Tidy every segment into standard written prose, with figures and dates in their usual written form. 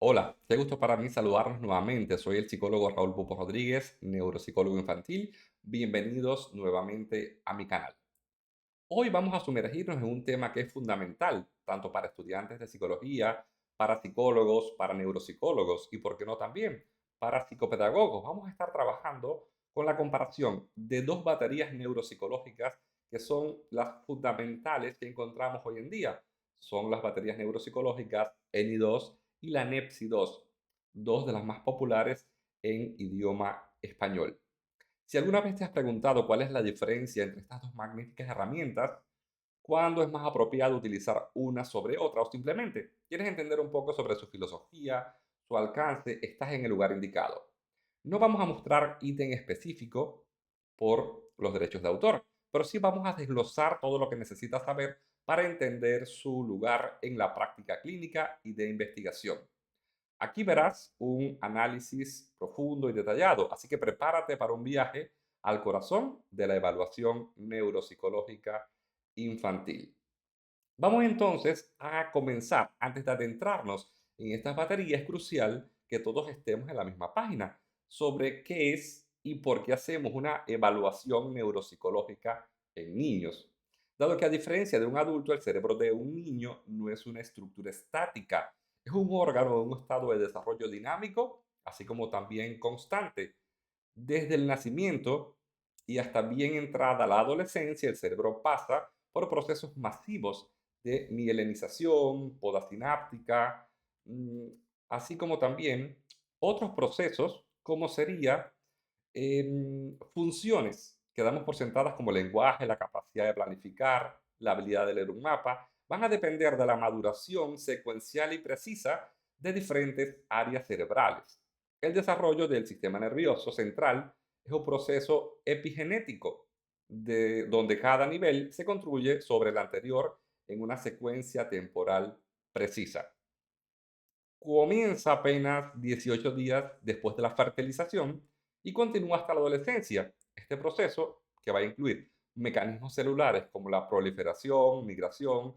Hola, qué gusto para mí saludarnos nuevamente. Soy el psicólogo Raúl Pupo Rodríguez, neuropsicólogo infantil. Bienvenidos nuevamente a mi canal. Hoy vamos a sumergirnos en un tema que es fundamental, tanto para estudiantes de psicología, para psicólogos, para neuropsicólogos y, por qué no, también para psicopedagogos. Vamos a estar trabajando con la comparación de dos baterías neuropsicológicas que son las fundamentales que encontramos hoy en día. Son las baterías neuropsicológicas ENI2 y la NEPSI-2, dos de las más populares en idioma español. Si alguna vez te has preguntado cuál es la diferencia entre estas dos magníficas herramientas, cuándo es más apropiado utilizar una sobre otra o simplemente quieres entender un poco sobre su filosofía, su alcance, estás en el lugar indicado. No vamos a mostrar ítem específico por los derechos de autor, pero sí vamos a desglosar todo lo que necesitas saber para entender su lugar en la práctica clínica y de investigación. Aquí verás un análisis profundo y detallado, así que prepárate para un viaje al corazón de la evaluación neuropsicológica infantil. Vamos entonces a comenzar. Antes de adentrarnos en estas baterías, es crucial que todos estemos en la misma página sobre qué es y por qué hacemos una evaluación neuropsicológica en niños. Dado que a diferencia de un adulto, el cerebro de un niño no es una estructura estática, es un órgano en un estado de desarrollo dinámico, así como también constante. Desde el nacimiento y hasta bien entrada la adolescencia, el cerebro pasa por procesos masivos de mielinización, poda sináptica, mm, así como también otros procesos como sería funciones que damos por sentadas como el lenguaje, la capacidad de planificar, la habilidad de leer un mapa, van a depender de la maduración secuencial y precisa de diferentes áreas cerebrales. El desarrollo del sistema nervioso central es un proceso epigenético donde cada nivel se construye sobre el anterior en una secuencia temporal precisa. Comienza apenas 18 días después de la fertilización y continúa hasta la adolescencia. Este proceso, que va a incluir mecanismos celulares como la proliferación, migración,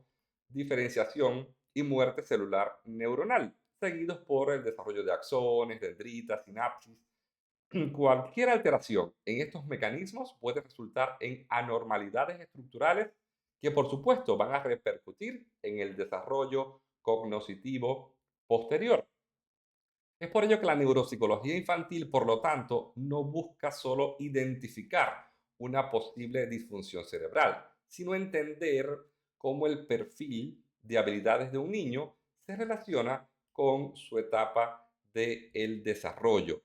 diferenciación y muerte celular neuronal, seguidos por el desarrollo de axones, dendritas, sinapsis. Cualquier alteración en estos mecanismos puede resultar en anormalidades estructurales que, por supuesto, van a repercutir en el desarrollo cognitivo posterior. Es por ello que la neuropsicología infantil, por lo tanto, no busca solo identificar una posible disfunción cerebral, sino entender cómo el perfil de habilidades de un niño se relaciona con su etapa del desarrollo.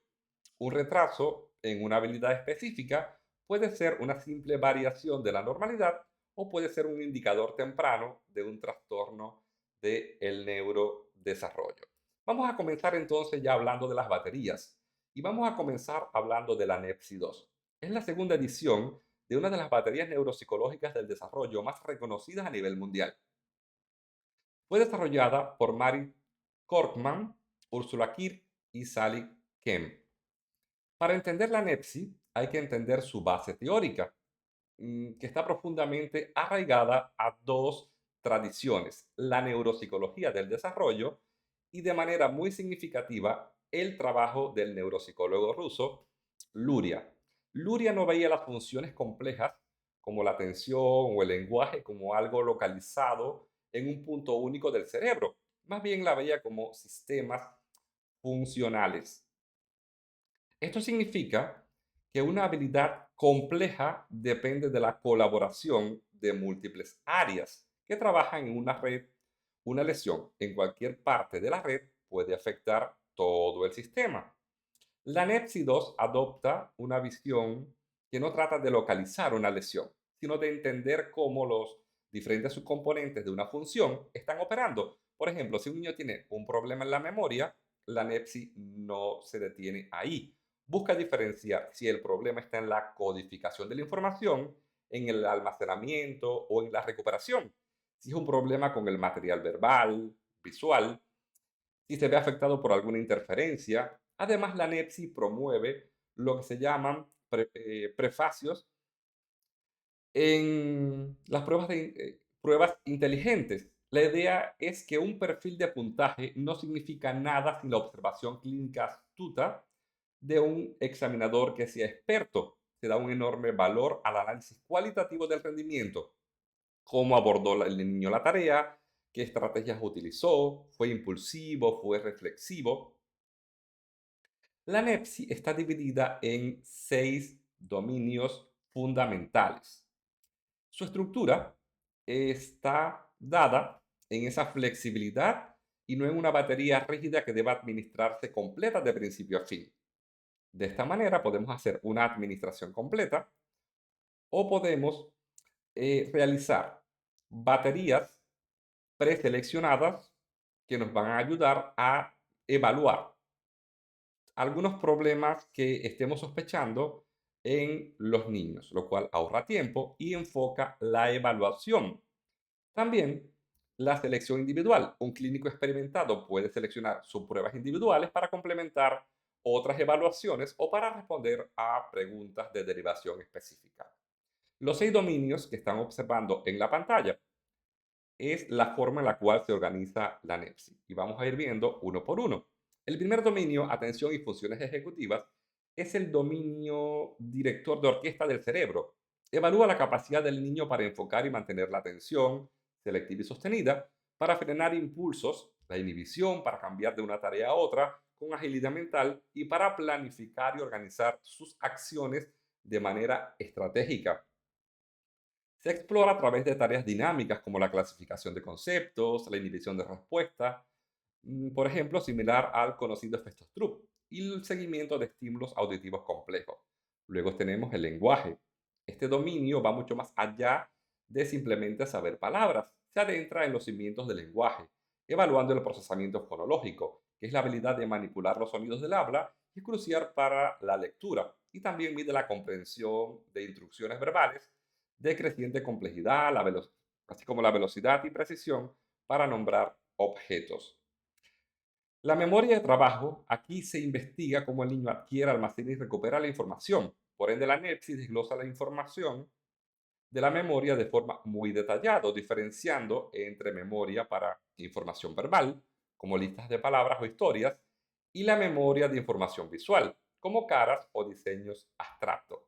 Un retraso en una habilidad específica puede ser una simple variación de la normalidad o puede ser un indicador temprano de un trastorno del neurodesarrollo. Vamos a comenzar entonces ya hablando de las baterías y vamos a comenzar hablando de la NEPSI-2. Es la segunda edición de una de las baterías neuropsicológicas del desarrollo más reconocidas a nivel mundial. Fue desarrollada por Mary Korkman, Ursula Kirk y Sally Kemp. Para entender la NEPSI hay que entender su base teórica, que está profundamente arraigada a dos tradiciones, la neuropsicología del desarrollo y de manera muy significativa el trabajo del neuropsicólogo ruso Luria. Luria no veía las funciones complejas como la atención o el lenguaje como algo localizado en un punto único del cerebro, más bien la veía como sistemas funcionales. Esto significa que una habilidad compleja depende de la colaboración de múltiples áreas que trabajan en una red. Una lesión en cualquier parte de la red puede afectar todo el sistema. La NEPSI-2 adopta una visión que no trata de localizar una lesión, sino de entender cómo los diferentes subcomponentes de una función están operando. Por ejemplo, si un niño tiene un problema en la memoria, la NEPSI no se detiene ahí. Busca diferenciar si el problema está en la codificación de la información, en el almacenamiento o en la recuperación. Si es un problema con el material verbal, visual, si se ve afectado por alguna interferencia. Además, la NEPSI promueve lo que se llaman prefacios en las pruebas inteligentes. La idea es que un perfil de puntaje no significa nada sin la observación clínica astuta de un examinador que sea experto. Se da un enorme valor al análisis cualitativo del rendimiento, cómo abordó el niño la tarea, qué estrategias utilizó, fue impulsivo, fue reflexivo. La NEPSI está dividida en 6 dominios fundamentales. Su estructura está dada en esa flexibilidad y no en una batería rígida que deba administrarse completa de principio a fin. De esta manera podemos hacer una administración completa o podemos realizar baterías preseleccionadas que nos van a ayudar a evaluar algunos problemas que estemos sospechando en los niños, lo cual ahorra tiempo y enfoca la evaluación. También la selección individual. Un clínico experimentado puede seleccionar sus pruebas individuales para complementar otras evaluaciones o para responder a preguntas de derivación específica. Los 6 dominios que están observando en la pantalla es la forma en la cual se organiza la NEPSI. Y vamos a ir viendo uno por uno. El primer dominio, atención y funciones ejecutivas, es el dominio director de orquesta del cerebro. Evalúa la capacidad del niño para enfocar y mantener la atención selectiva y sostenida, para frenar impulsos, la inhibición, para cambiar de una tarea a otra con agilidad mental y para planificar y organizar sus acciones de manera estratégica. Se explora a través de tareas dinámicas como la clasificación de conceptos, la inhibición de respuesta, por ejemplo, similar al conocido efecto Stroop, y el seguimiento de estímulos auditivos complejos. Luego tenemos el lenguaje. Este dominio va mucho más allá de simplemente saber palabras. Se adentra en los cimientos del lenguaje, evaluando el procesamiento fonológico, que es la habilidad de manipular los sonidos del habla y es crucial para la lectura. Y también mide la comprensión de instrucciones verbales de creciente complejidad, así como la velocidad y precisión para nombrar objetos. La memoria de trabajo, aquí se investiga cómo el niño adquiere, almacena y recupera la información. Por ende, la NEPSI desglosa la información de la memoria de forma muy detallada, diferenciando entre memoria para información verbal, como listas de palabras o historias, y la memoria de información visual, como caras o diseños abstractos.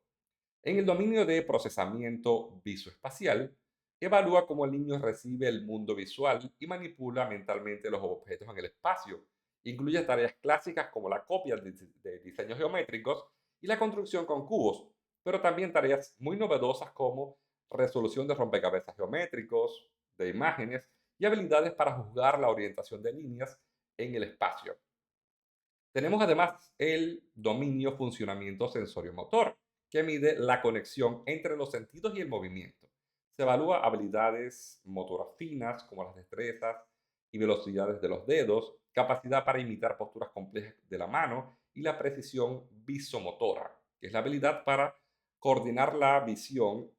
En el dominio de procesamiento visoespacial, evalúa cómo el niño recibe el mundo visual y manipula mentalmente los objetos en el espacio. Incluye tareas clásicas como la copia de diseños geométricos y la construcción con cubos, pero también tareas muy novedosas como resolución de rompecabezas geométricos, de imágenes y habilidades para juzgar la orientación de líneas en el espacio. Tenemos además el dominio funcionamiento sensorio-motor, que mide la conexión entre los sentidos y el movimiento. Se evalúa habilidades motoras finas, como las destrezas y velocidades de los dedos, capacidad para imitar posturas complejas de la mano y la precisión visomotora, que es la habilidad para coordinar la visión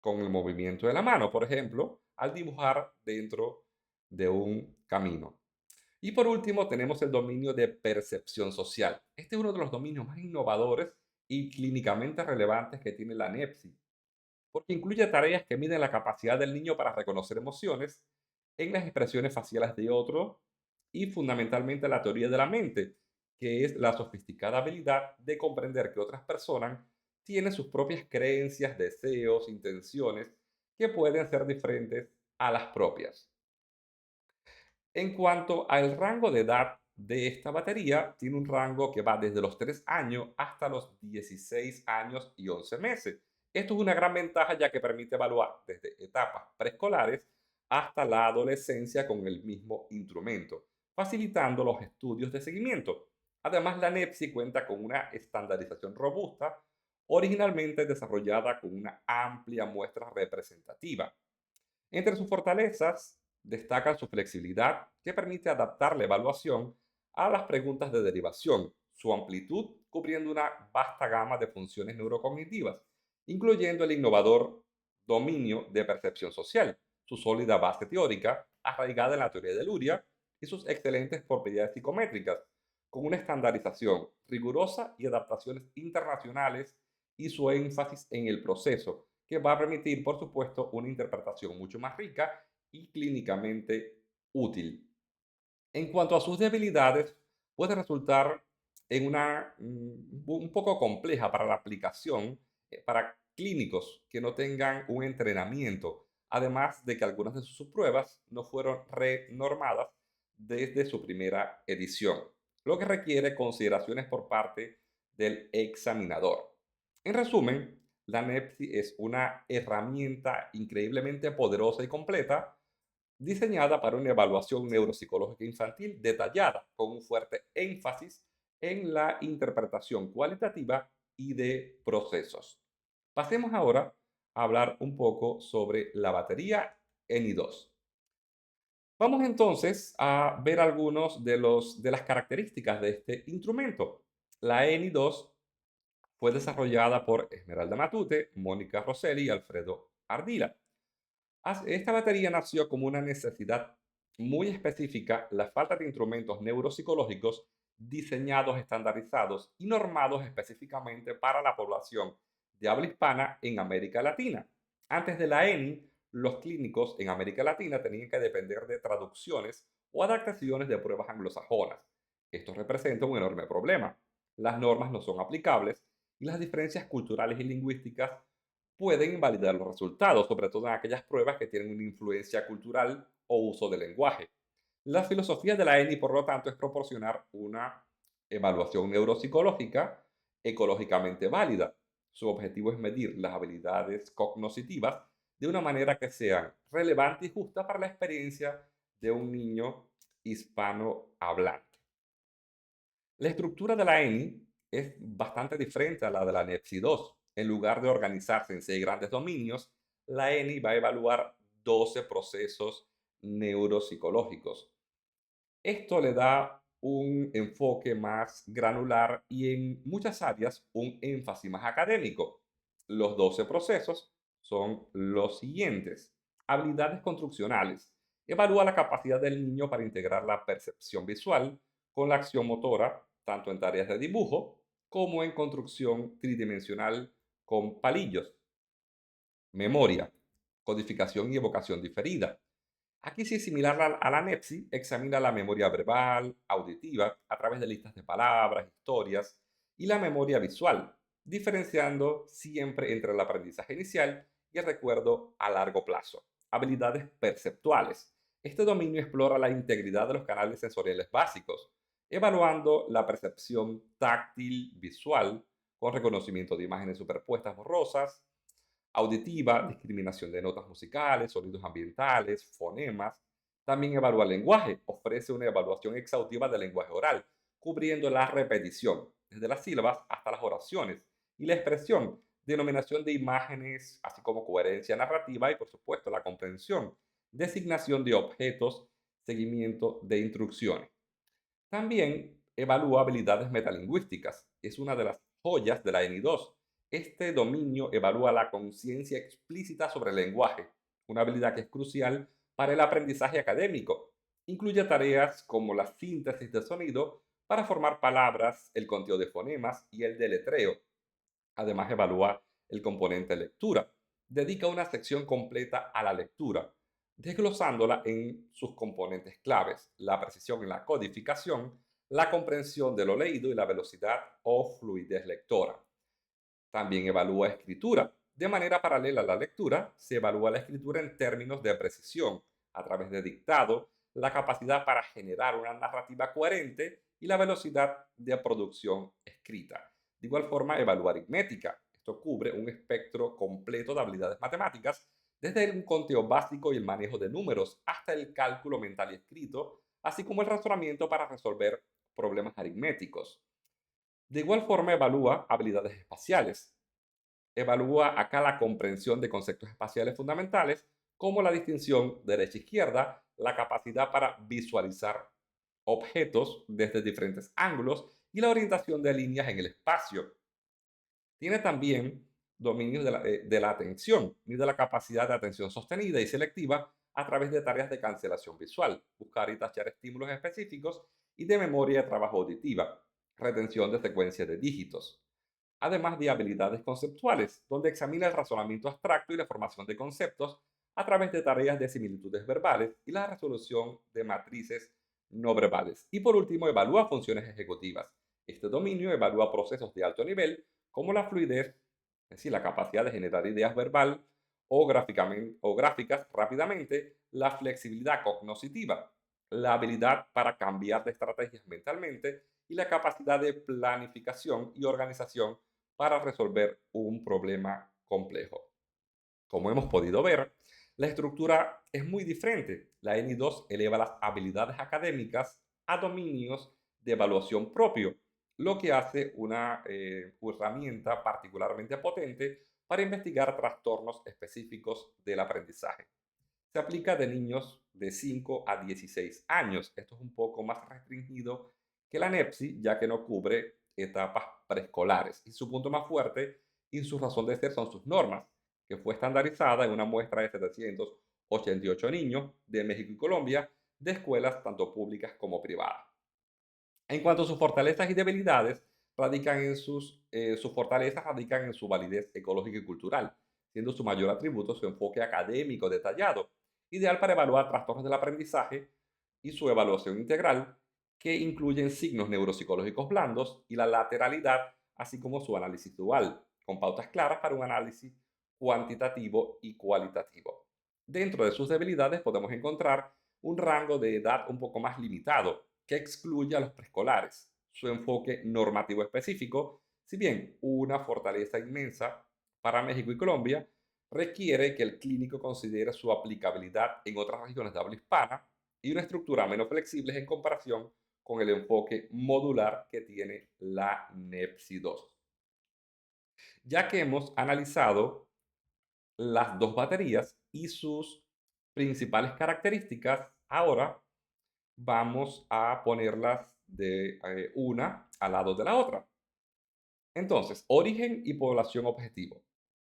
con el movimiento de la mano, por ejemplo, al dibujar dentro de un camino. Y por último, tenemos el dominio de percepción social. Este es uno de los dominios más innovadores y clínicamente relevantes que tiene la NEPSI, porque incluye tareas que miden la capacidad del niño para reconocer emociones en las expresiones faciales de otro y fundamentalmente la teoría de la mente, que es la sofisticada habilidad de comprender que otras personas tienen sus propias creencias, deseos, intenciones, que pueden ser diferentes a las propias. En cuanto al rango de edad de esta batería, tiene un rango que va desde los 3 años hasta los 16 años y 11 meses. Esto es una gran ventaja ya que permite evaluar desde etapas preescolares hasta la adolescencia con el mismo instrumento, facilitando los estudios de seguimiento. Además, la NEPSI cuenta con una estandarización robusta, originalmente desarrollada con una amplia muestra representativa. Entre sus fortalezas destaca su flexibilidad, que permite adaptar la evaluación a las preguntas de derivación, su amplitud cubriendo una vasta gama de funciones neurocognitivas, incluyendo el innovador dominio de percepción social, su sólida base teórica, arraigada en la teoría de Luria, y sus excelentes propiedades psicométricas, con una estandarización rigurosa y adaptaciones internacionales y su énfasis en el proceso, que va a permitir, por supuesto, una interpretación mucho más rica y clínicamente útil. En cuanto a sus debilidades, puede resultar en un poco compleja para la aplicación para clínicos que no tengan un entrenamiento, además de que algunas de sus pruebas no fueron renormadas desde su primera edición, lo que requiere consideraciones por parte del examinador. En resumen, la NEPSI es una herramienta increíblemente poderosa y completa diseñada para una evaluación neuropsicológica infantil detallada, con un fuerte énfasis en la interpretación cualitativa y de procesos. Pasemos ahora a hablar un poco sobre la batería ENI2. Vamos entonces a ver algunos de las características de este instrumento. La ENI2 fue desarrollada por Esmeralda Matute, Mónica Rosselli y Alfredo Ardila. Esta batería nació como una necesidad muy específica, la falta de instrumentos neuropsicológicos diseñados, estandarizados y normados específicamente para la población de habla hispana en América Latina. Antes de la ENI, los clínicos en América Latina tenían que depender de traducciones o adaptaciones de pruebas anglosajonas. Esto representa un enorme problema. Las normas no son aplicables y las diferencias culturales y lingüísticas pueden invalidar los resultados, sobre todo en aquellas pruebas que tienen una influencia cultural o uso del lenguaje. La filosofía de la ENI, por lo tanto, es proporcionar una evaluación neuropsicológica ecológicamente válida. Su objetivo es medir las habilidades cognitivas de una manera que sean relevantes y justas para la experiencia de un niño hispanohablante. La estructura de la ENI es bastante diferente a la de la NEPSI 2. En lugar de organizarse en 6 grandes dominios, la ENI va a evaluar 12 procesos neuropsicológicos. Esto le da un enfoque más granular y en muchas áreas un énfasis más académico. Los 12 procesos son los siguientes. Habilidades construccionales. Evalúa la capacidad del niño para integrar la percepción visual con la acción motora, tanto en tareas de dibujo como en construcción tridimensional con palillos. Memoria, codificación y evocación diferida. Aquí sí es similar a la NEPSI, examina la memoria verbal, auditiva, a través de listas de palabras, historias, y la memoria visual, diferenciando siempre entre el aprendizaje inicial y el recuerdo a largo plazo. Habilidades perceptuales. Este dominio explora la integridad de los canales sensoriales básicos, evaluando la percepción táctil, visual, con reconocimiento de imágenes superpuestas borrosas, auditiva, discriminación de notas musicales, sonidos ambientales, fonemas. También evalúa el lenguaje, ofrece una evaluación exhaustiva del lenguaje oral, cubriendo la repetición, desde las sílabas hasta las oraciones, y la expresión, denominación de imágenes, así como coherencia narrativa y, por supuesto, la comprensión, designación de objetos, seguimiento de instrucciones. También evalúa habilidades metalingüísticas. Es una de las joyas de la ENI2. Este dominio evalúa la conciencia explícita sobre el lenguaje, una habilidad que es crucial para el aprendizaje académico. Incluye tareas como la síntesis de sonido para formar palabras, el conteo de fonemas y el deletreo. Además, evalúa el componente lectura. Dedica una sección completa a la lectura, desglosándola en sus componentes claves, la precisión en la codificación, la comprensión de lo leído y la velocidad o fluidez lectora. También evalúa escritura. De manera paralela a la lectura, se evalúa la escritura en términos de precisión, a través de dictado, la capacidad para generar una narrativa coherente y la velocidad de producción escrita. De igual forma, evalúa aritmética. Esto cubre un espectro completo de habilidades matemáticas, desde un conteo básico y el manejo de números hasta el cálculo mental y escrito, así como el razonamiento para resolver problemas aritméticos. De igual forma, evalúa habilidades espaciales. Evalúa acá la comprensión de conceptos espaciales fundamentales, como la distinción derecha-izquierda, la capacidad para visualizar objetos desde diferentes ángulos y la orientación de líneas en el espacio. Tiene también dominios de la atención, mide la capacidad de atención sostenida y selectiva a través de tareas de cancelación visual, buscar y tachar estímulos específicos y de memoria de trabajo auditiva, retención de secuencias de dígitos, además de habilidades conceptuales, donde examina el razonamiento abstracto y la formación de conceptos a través de tareas de similitudes verbales y la resolución de matrices no verbales. Y por último, evalúa funciones ejecutivas. Este dominio evalúa procesos de alto nivel como la fluidez, es decir, la capacidad de generar ideas verbal o gráficas rápidamente, la flexibilidad cognitiva, la habilidad para cambiar de estrategias mentalmente y la capacidad de planificación y organización para resolver un problema complejo. Como hemos podido ver, la estructura es muy diferente. La ENI2 eleva las habilidades académicas a dominios de evaluación propio, lo que hace una herramienta particularmente potente para investigar trastornos específicos del aprendizaje. Se aplica de niños de 5 a 16 años. Esto es un poco más restringido que la NEPSI, ya que no cubre etapas preescolares. Y su punto más fuerte y su razón de ser son sus normas, que fue estandarizada en una muestra de 788 niños de México y Colombia, de escuelas tanto públicas como privadas. En cuanto a sus fortalezas y debilidades, sus fortalezas radican en su validez ecológica y cultural, siendo su mayor atributo su enfoque académico detallado, ideal para evaluar trastornos del aprendizaje y su evaluación integral, que incluyen signos neuropsicológicos blandos y la lateralidad, así como su análisis dual, con pautas claras para un análisis cuantitativo y cualitativo. Dentro de sus debilidades podemos encontrar un rango de edad un poco más limitado, que excluye a los preescolares. Su enfoque normativo específico, si bien una fortaleza inmensa para México y Colombia, requiere que el clínico considere su aplicabilidad en otras regiones de habla hispana y una estructura menos flexible en comparación con el enfoque modular que tiene la NEPSI 2. Ya que hemos analizado las dos baterías y sus principales características, ahora vamos a ponerlas de una al lado de la otra. Entonces, origen y población objetivo.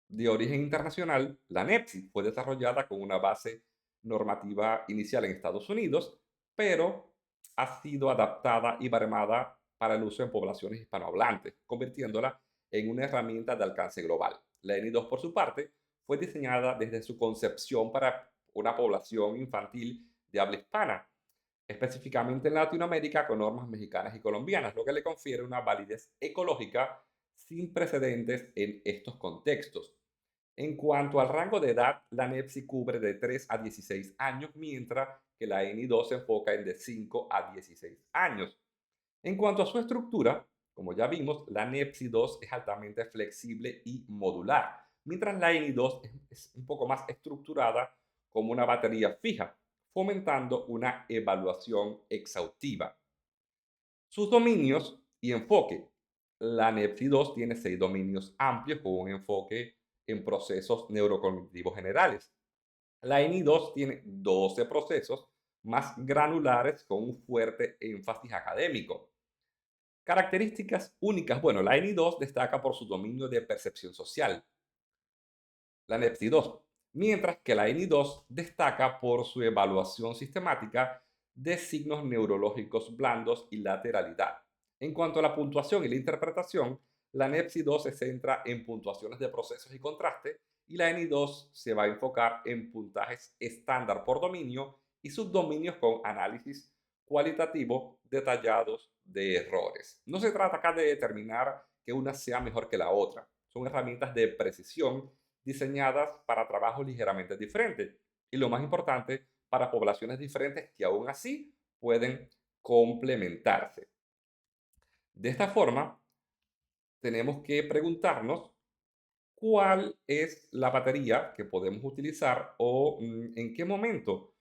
De origen internacional, la NEPSI fue desarrollada con una base normativa inicial en Estados Unidos, pero ha sido adaptada y baremada para el uso en poblaciones hispanohablantes, convirtiéndola en una herramienta de alcance global. La ENI2, por su parte, fue diseñada desde su concepción para una población infantil de habla hispana, específicamente en Latinoamérica con normas mexicanas y colombianas, lo que le confiere una validez ecológica sin precedentes en estos contextos. En cuanto al rango de edad, la NEPSI cubre de 3 a 16 años, mientras que la ENI2 se enfoca en de 5 a 16 años. En cuanto a su estructura, como ya vimos, la NEPSI 2 es altamente flexible y modular, mientras la ENI2 es un poco más estructurada como una batería fija, fomentando una evaluación exhaustiva. Sus dominios y enfoque. La NEPSI 2 tiene 6 dominios amplios con un enfoque en procesos neurocognitivos generales. La ENI2 tiene 12 procesos más granulares con un fuerte énfasis académico. Características únicas. Bueno, la ENI2 destaca por su dominio de percepción social, la NEPSI 2, mientras que la ENI2 destaca por su evaluación sistemática de signos neurológicos blandos y lateralidad. En cuanto a la puntuación y la interpretación, la NEPSI 2 se centra en puntuaciones de procesos y contraste y la ENI2 se va a enfocar en puntajes estándar por dominio y subdominios con análisis cualitativo detallados de errores. No se trata acá de determinar que una sea mejor que la otra. Son herramientas de precisión diseñadas para trabajos ligeramente diferentes y lo más importante, para poblaciones diferentes que aún así pueden complementarse. De esta forma, tenemos que preguntarnos cuál es la batería que podemos utilizar o en qué momento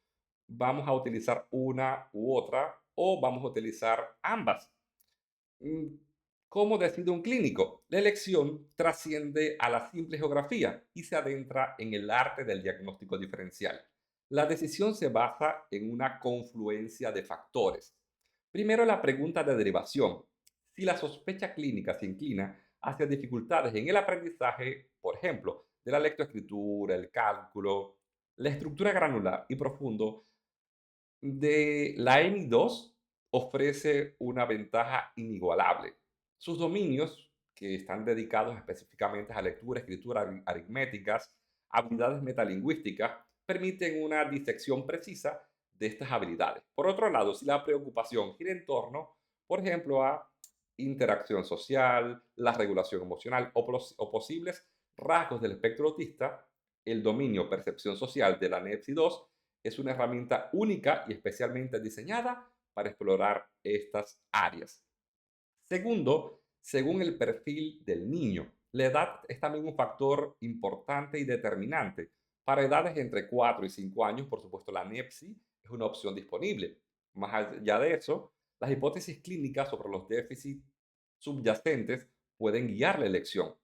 vamos a utilizar una u otra o vamos a utilizar ambas. Mm, ¿Cómo decide un clínico? La elección trasciende a la simple geografía y se adentra en el arte del diagnóstico diferencial. La decisión se basa en una confluencia de factores. Primero, la pregunta de derivación. Si la sospecha clínica se inclina hacia dificultades en el aprendizaje, por ejemplo, de la lectoescritura, el cálculo, la estructura granular y profundo de la ENI2 ofrece una ventaja inigualable. Sus dominios, que están dedicados específicamente a lectura, escritura, aritméticas, habilidades metalingüísticas, permiten una disección precisa de estas habilidades. Por otro lado, si la preocupación gira en torno, por ejemplo, a interacción social, la regulación emocional o posibles rasgos del espectro autista, el dominio percepción social de la NEPSI-2 es una herramienta única y especialmente diseñada para explorar estas áreas. Segundo, según el perfil del niño, la edad es también un factor importante y determinante. Para edades entre 4 y 5 años, por supuesto, la NEPSI es una opción disponible. Más allá de eso, las hipótesis clínicas sobre los déficits subyacentes pueden guiar la elección.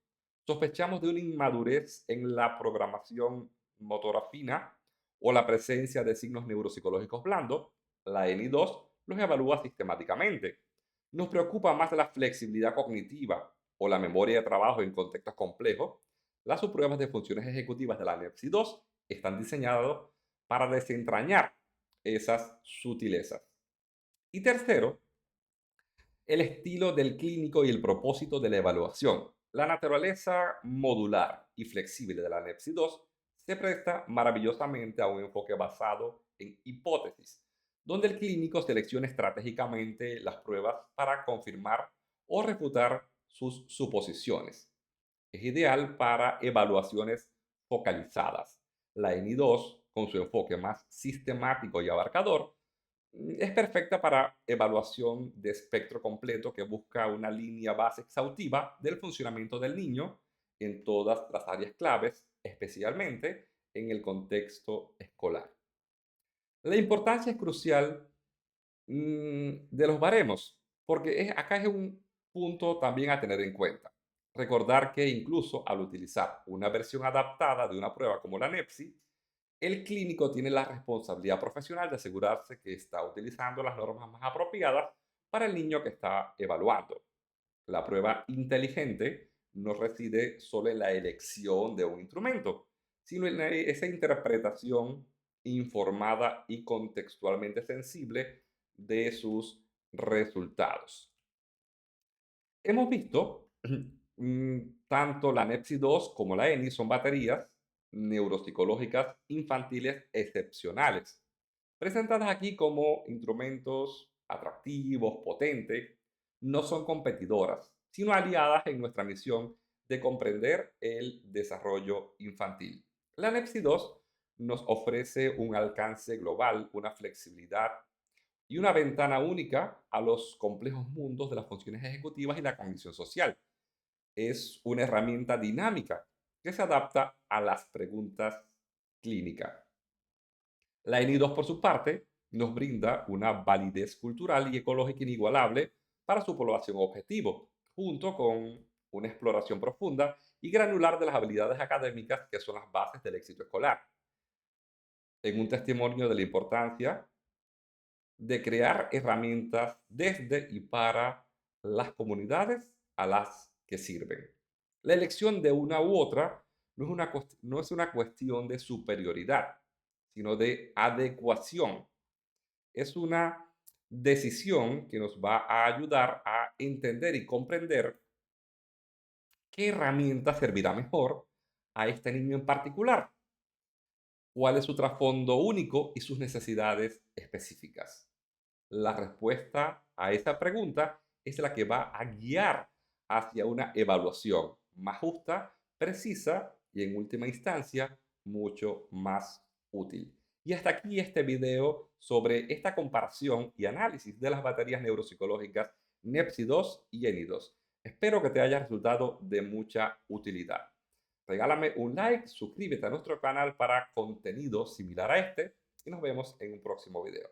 Sospechamos de una inmadurez en la programación motora fina o la presencia de signos neuropsicológicos blandos. La NI2 los evalúa sistemáticamente. Nos preocupa más la flexibilidad cognitiva o la memoria de trabajo en contextos complejos. Las subpruebas de funciones ejecutivas de la NEPSI-2 están diseñadas para desentrañar esas sutilezas. Y tercero, el estilo del clínico y el propósito de la evaluación. La naturaleza modular y flexible de la NEPSI-2 se presta maravillosamente a un enfoque basado en hipótesis, donde el clínico selecciona estratégicamente las pruebas para confirmar o refutar sus suposiciones. Es ideal para evaluaciones focalizadas. La NI2, con su enfoque más sistemático y abarcador, es perfecta para evaluación de espectro completo que busca una línea base exhaustiva del funcionamiento del niño en todas las áreas claves, especialmente en el contexto escolar. La importancia es crucial de los baremos, porque acá es un punto también a tener en cuenta. Recordar que incluso al utilizar una versión adaptada de una prueba como la NEPSI, el clínico tiene la responsabilidad profesional de asegurarse que está utilizando las normas más apropiadas para el niño que está evaluando. La prueba inteligente no reside solo en la elección de un instrumento, sino en esa interpretación informada y contextualmente sensible de sus resultados. Hemos visto tanto la NEPSI-2 como la ENI son baterías neuropsicológicas infantiles excepcionales, presentadas aquí como instrumentos atractivos, potentes. No son competidoras, sino aliadas en nuestra misión de comprender el desarrollo infantil. La NEPSI-2 nos ofrece un alcance global, una flexibilidad y una ventana única a los complejos mundos de las funciones ejecutivas y la cognición social. Es una herramienta dinámica que se adapta a las preguntas clínicas. La ENI2, por su parte, nos brinda una validez cultural y ecológica inigualable para su población objetivo, junto con una exploración profunda y granular de las habilidades académicas que son las bases del éxito escolar. En un testimonio de la importancia de crear herramientas desde y para las comunidades a las que sirven. La elección de una u otra no es una cuestión de superioridad, sino de adecuación. Es una decisión que nos va a ayudar a entender y comprender qué herramienta servirá mejor a este niño en particular, cuál es su trasfondo único y sus necesidades específicas. La respuesta a esa pregunta es la que va a guiar hacia una evaluación más justa, precisa y en última instancia mucho más útil. Y hasta aquí este video sobre esta comparación y análisis de las baterías neuropsicológicas NEPSI-2 y ENI2. Espero que te haya resultado de mucha utilidad. Regálame un like, suscríbete a nuestro canal para contenido similar a este y nos vemos en un próximo video.